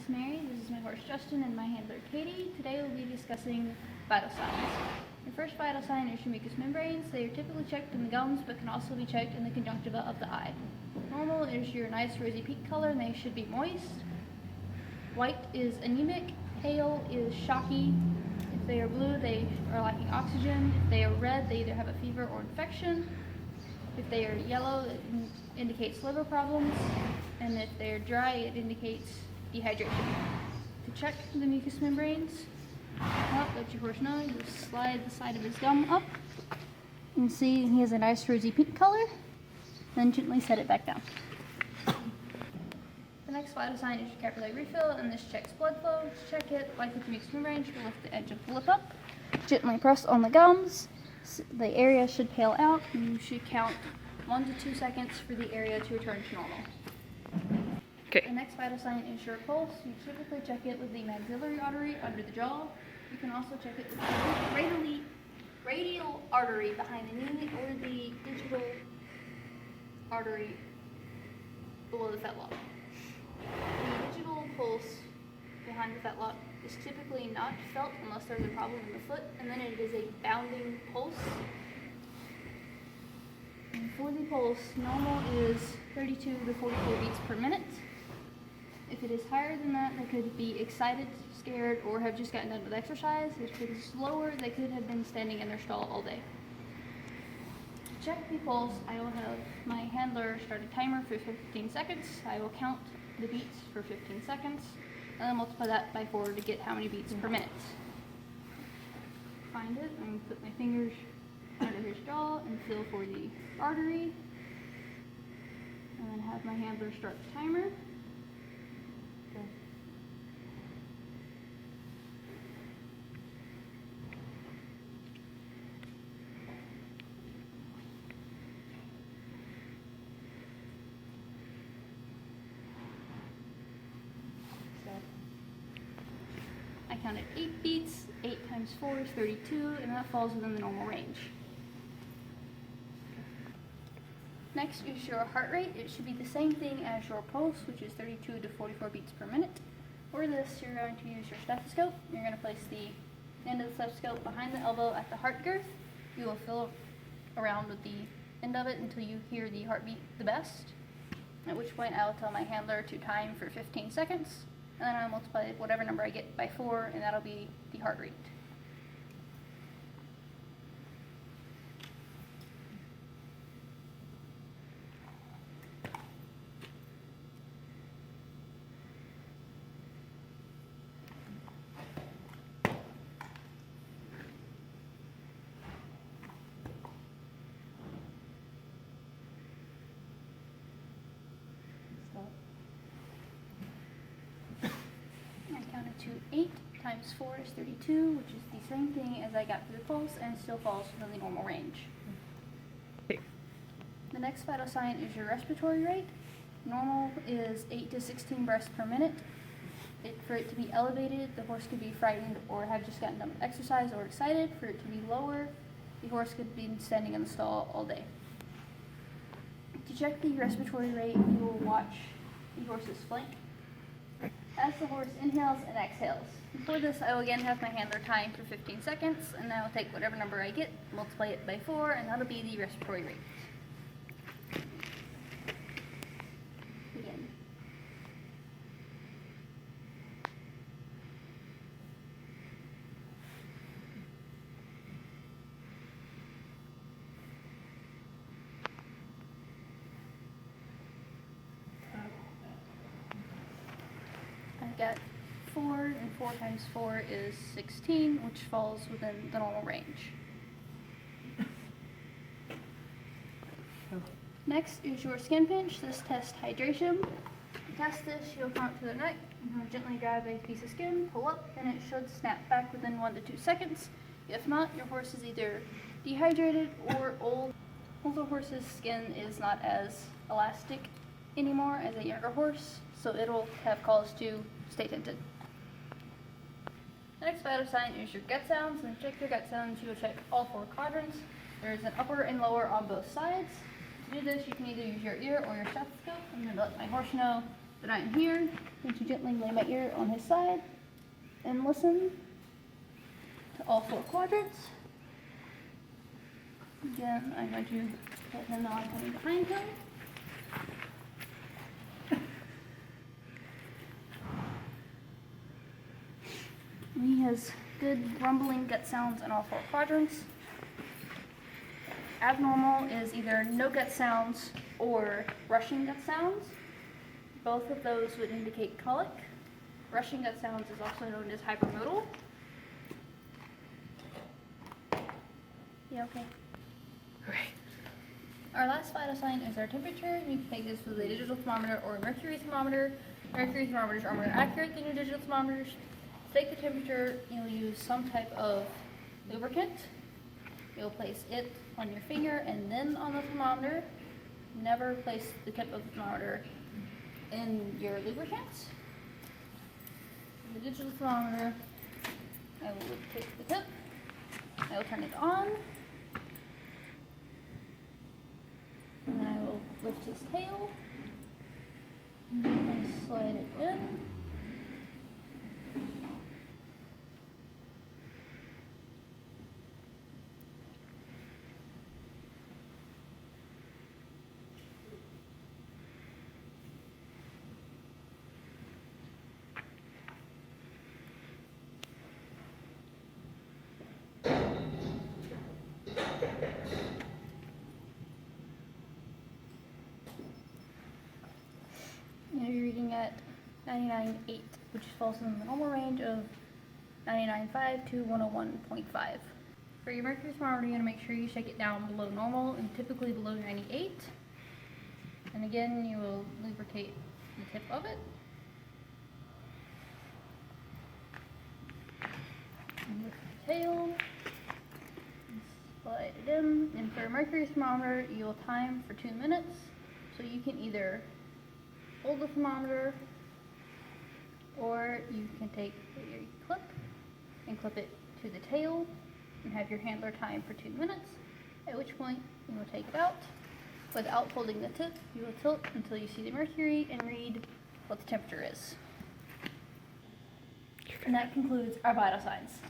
Miss Mary. This is my horse Justin and my handler Katie. Today we'll be discussing vital signs. Your first vital sign is your mucous membranes. They are typically checked in the gums but can also be checked in the conjunctiva of the eye. Normal is your nice rosy pink color and they should be moist. White is anemic. Pale is shocky. If they are blue, they are lacking oxygen. If they are red, they either have a fever or infection. If they are yellow, it indicates liver problems. And if they are dry, it indicates dehydration. To check the mucous membranes, let your horse know, you just slide the side of his gum up. You can see he has a nice rosy pink color. Then gently set it back down. The next vital sign is your capillary refill, and this checks blood flow. To check it, like with the mucous membranes, you lift the edge of the lip up. Gently press on the gums. The area should pale out, and you should count 1 to 2 seconds for the area to return to normal. Okay. The next vital sign is your pulse. You typically check it with the maxillary artery under the jaw. You can also check it with the radial artery behind the knee or the digital artery below the fetlock. The digital pulse behind the fetlock is typically not felt unless there's a problem in the foot, and then it is a bounding pulse. And for the pulse, normal is 32 to 44 beats per minute. If it is higher than that, they could be excited, scared, or have just gotten done with exercise. If it is lower, they could have been standing in their stall all day. To check the pulse, I will have my handler start a timer for 15 seconds. I will count the beats for 15 seconds, and then multiply that by 4 to get how many beats per minute. Find it, and put my fingers under his jaw and feel for the artery, and then have my handler start the timer. Okay. I counted 8 beats. 8 times 4 is 32, and that falls within the normal range. Next is your heart rate. It should be the same thing as your pulse, which is 32 to 44 beats per minute. For this, you're going to use your stethoscope. You're going to place the end of the stethoscope behind the elbow at the heart girth. You will feel around with the end of it until you hear the heartbeat the best, at which point I will tell my handler to time for 15 seconds, and then I'll multiply whatever number I get by 4, and that'll be the heart rate. I counted to 8 times 4 is 32, which is the same thing as I got for the pulse and still falls within the normal range. Okay. The next vital sign is your respiratory rate. Normal is 8 to 16 breaths per minute. For it to be elevated, the horse could be frightened or have just gotten done with exercise or excited. For it to be lower, the horse could be standing in the stall all day. To check the respiratory rate, you will watch the horse's flank as the horse inhales and exhales. For this, I will again have my handler time for 15 seconds, and I will take whatever number I get, multiply it by 4, and that'll be the respiratory rate. Begin. I've got 4, and 4 times 4 is 16, which falls within the normal range. Next is your skin pinch. This tests hydration. To test this, you'll come up to the neck, and gently grab a piece of skin, pull up, and it should snap back within 1 to 2 seconds. If not, your horse is either dehydrated or old. Older horse's skin is not as elastic anymore as a younger horse, so it'll have cause to stay tinted. The next vital sign is your gut sounds, and to check your gut sounds, you will check all 4 quadrants. There is an upper and lower on both sides. To do this, you can either use your ear or your stethoscope. I'm going to let my horse know that I'm here. I'm going to gently lay my ear on his side and listen to all 4 quadrants. Again, I'm going to let him know I'm coming behind him. He has good rumbling gut sounds in all 4 quadrants. Abnormal is either no gut sounds or rushing gut sounds. Both of those would indicate colic. Rushing gut sounds is also known as hypermodal. Yeah, okay. Okay. Our last vital sign is our temperature. You can take this with a digital thermometer or a mercury thermometer. Mercury thermometers are more accurate than your digital thermometers. To take the temperature, you'll use some type of lubricant. You'll place it on your finger and then on the thermometer. Never place the tip of the thermometer in your lubricant. The digital thermometer, I will take the tip, I will turn it on, and then I will lift his tail and slide it in. You're reading at 99.8, which falls in the normal range of 99.5 to 101.5. For your mercury thermometer, you want to make sure you shake it down below normal and typically below 98. And again, you will lubricate the tip of it. And lift the tail. And slide it in. And for a mercury thermometer, you will time for 2 minutes. So you can either hold the thermometer, or you can take your clip and clip it to the tail and have your handler time for 2 minutes, at which point you will take it out. Without holding the tip, you will tilt until you see the mercury and read what the temperature is. And that concludes our vital signs.